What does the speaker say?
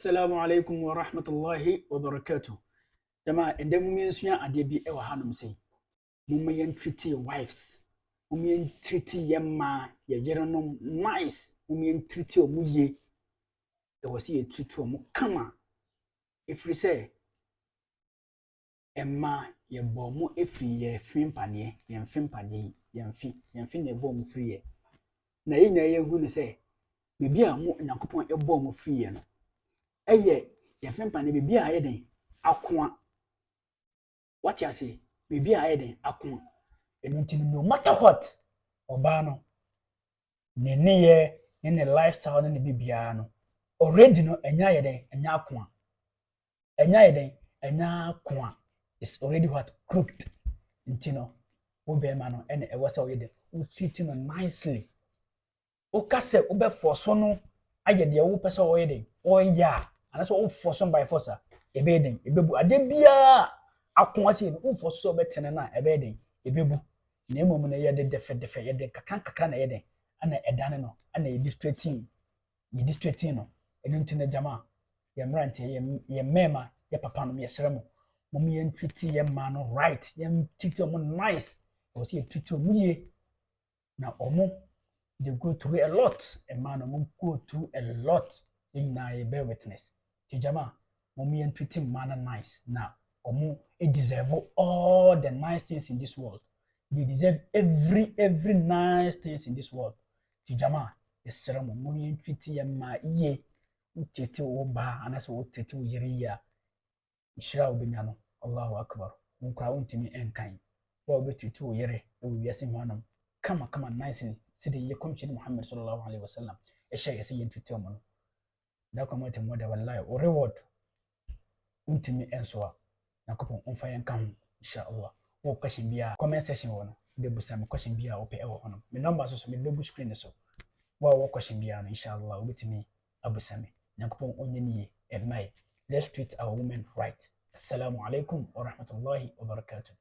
Assalamu alaikum wa rahmatullahi wa barakatuh. Jama'a idan mun yi suya a debi ewa hanum sai. Mun yan treaty wives. Mun yan treaty yamma ya jira no nice. Mun yan treaty o muye. Da wasi ya treaty o mu kama. Ifri say emma ya bo mu ifri ye fin panie, ye fin panie, ye fin ne bo mu free ye. Na yi na ye hu ne say bibi a mu Nyankopɔn e bo mu free ye no. Eye ye fin panie bibi a ye den akoa. What you say? Bibi a ye den akoa. Enu nti no matter what oba no ne ye ne lifestyle ne bibia no already no enya ye den enya akoa. Enya ye den enya akoa is already what cooked. Nti no wo be ma no ene e wasa wo ye den wo treat no nicely. Wo ka se wo be force no aye de wo pese wo ye den wo ya ana so wo force by force e be den e bebu ade bia akoa se no wo force so be tene na e be den e bebu na emom na ye de defe ye de kakran na ye den ana edane no ana ye distracting no enu nti na jama ye mrante ye mema ye papa no ye sremo mom ye ntwiti ye ma no right ye ntwiti mo nice o se ntwiti mo ye na omo they go through a lot a man mom go through a lot in na ye bear witness ti jama mom ye ntwiti man nice na omo e deserve all the nice things in this world. They deserve every nice things in this world. Tijama, esremo mo yin twiti ya ma iye. Utete wo ba anase wo tete wo yiri ya. Ishira wo benya no. Allahu akbar. Mo kra wontimi enkan. Wo be twiti wo yiri e wo wiase hwanam. Kama nicely. Sidi ye komchi Muhammad sallallahu alaihi wasallam. E shay yesi yin twiti mo no. Da ko mo te mo da wallahi o reward. Wontimi ensoa. Nakopon onfa yankan insha Allah. Wo question bia comment section wono de busam question bia wo pe e wo hono me number so me lobu screen so wo question bia no inshallah wo betimi abusame Nyankopon onyeni e mai. Let's treat our women right. Assalamu alaikum wa rahmatullahi wa barakatuh.